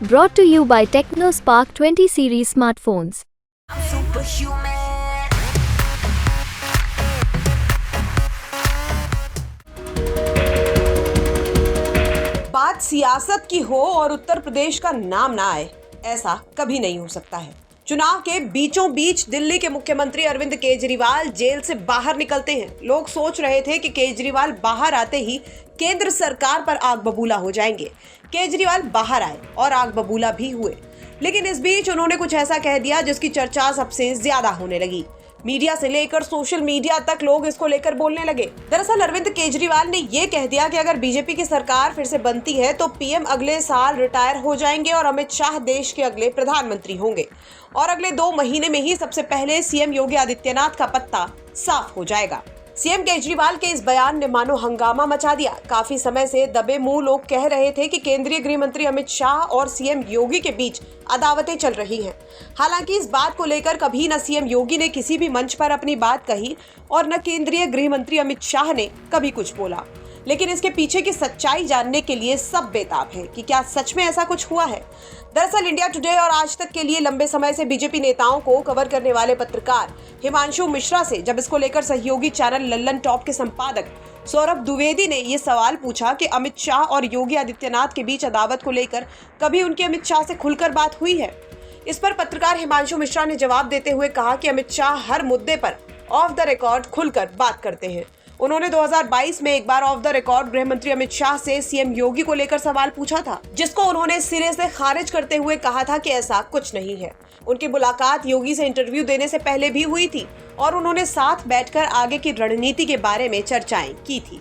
Brought to you by TechnoSpark 20 series smartphones. बात सियासत की हो और उत्तर प्रदेश का नाम ना आए, ऐसा कभी नहीं हो सकता है। चुनाव के बीचों बीच दिल्ली के मुख्यमंत्री अरविंद केजरीवाल जेल से बाहर निकलते हैं। लोग सोच रहे थे कि केजरीवाल बाहर आते ही केंद्र सरकार पर आग बबूला हो जाएंगे। केजरीवाल बाहर आए और आग बबूला भी हुए, लेकिन इस बीच उन्होंने कुछ ऐसा कह दिया जिसकी चर्चा सबसे ज्यादा होने लगी। मीडिया से लेकर सोशल मीडिया तक लोग इसको लेकर बोलने लगे। दरअसल अरविंद केजरीवाल ने ये कह दिया कि अगर बीजेपी की सरकार फिर से बनती है तो पीएम अगले साल रिटायर हो जाएंगे और अमित शाह देश के अगले प्रधानमंत्री होंगे और अगले 2 महीने में ही सबसे पहले सीएम योगी आदित्यनाथ का पत्ता साफ हो जाएगा। सीएम केजरीवाल के इस बयान ने मानो हंगामा मचा दिया। काफी समय से दबे मुंह लोग कह रहे थे कि केंद्रीय गृह मंत्री अमित शाह और सीएम योगी के बीच अदावतें चल रही हैं। हालांकि इस बात को लेकर कभी न सीएम योगी ने किसी भी मंच पर अपनी बात कही और न केंद्रीय गृह मंत्री अमित शाह ने कभी कुछ बोला, लेकिन इसके पीछे की सच्चाई जानने के लिए सब बेताब हैं कि क्या सच में ऐसा कुछ हुआ है। दरअसल इंडिया टुडे और आज तक के लिए लंबे समय से बीजेपी नेताओं को कवर करने वाले पत्रकार हिमांशु मिश्रा से जब इसको लेकर सहयोगी चैनल लल्लन टॉप के संपादक सौरभ द्विवेदी ने ये सवाल पूछा कि अमित शाह और योगी आदित्यनाथ के बीच अदावत को लेकर कभी उनकी अमित शाह से खुलकर बात हुई है। इस पर पत्रकार हिमांशु मिश्रा ने जवाब देते हुए कहा कि अमित शाह हर मुद्दे पर ऑफ द रिकॉर्ड खुलकर बात करते हैं। उन्होंने 2022 में एक बार ऑफ द रिकॉर्ड गृह मंत्री अमित शाह से सीएम योगी को लेकर सवाल पूछा था, जिसको उन्होंने सिरे से खारिज करते हुए कहा था कि ऐसा कुछ नहीं है। उनकी मुलाकात योगी से इंटरव्यू देने से पहले भी हुई थी और उन्होंने साथ बैठकर आगे की रणनीति के बारे में चर्चाएं की थी।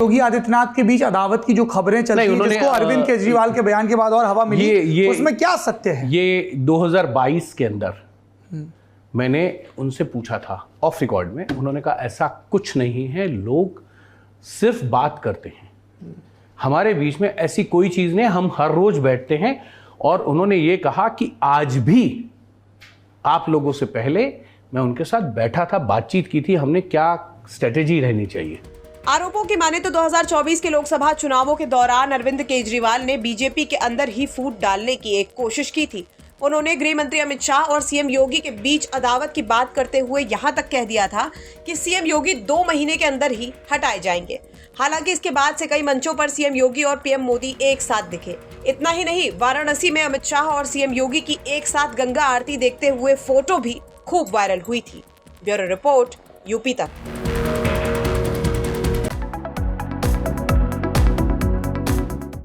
योगी आदित्यनाथ के बीच अदावत की जो खबरें चल रही हैं, जिसको अरविंद केजरीवाल के बयान के बाद और हवा मिली, उसमें क्या सत्य है? ये 2022 के अंदर मैंने उनसे पूछा था ऑफ रिकॉर्ड में, उन्होंने कहा ऐसा कुछ नहीं है, लोग सिर्फ बात करते हैं, हमारे बीच में ऐसी कोई चीज़ नहीं, हम हर रोज बैठते हैं। और उन्होंने ये कहा कि आज भी आप लोगों से पहले मैं उनके साथ बैठा था, बातचीत की थी, हमने क्या स्ट्रेटेजी रहनी चाहिए। आरोपों की माने तो 2024 के लोकसभा चुनावों के दौरान अरविंद केजरीवाल ने बीजेपी के अंदर ही फूट डालने की एक कोशिश की थी। उन्होंने गृह मंत्री अमित शाह और सीएम योगी के बीच अदावत की बात करते हुए यहां तक कह दिया था कि सीएम योगी 2 महीने के अंदर ही हटाए जाएंगे। हालांकि इसके बाद से कई मंचों पर सीएम योगी और पीएम मोदी एक साथ दिखे। इतना ही नहीं, वाराणसी में अमित शाह और सीएम योगी की एक साथ गंगा आरती देखते हुए फोटो भी खूब वायरल हुई थी। ब्यूरो रिपोर्ट, यूपी तक।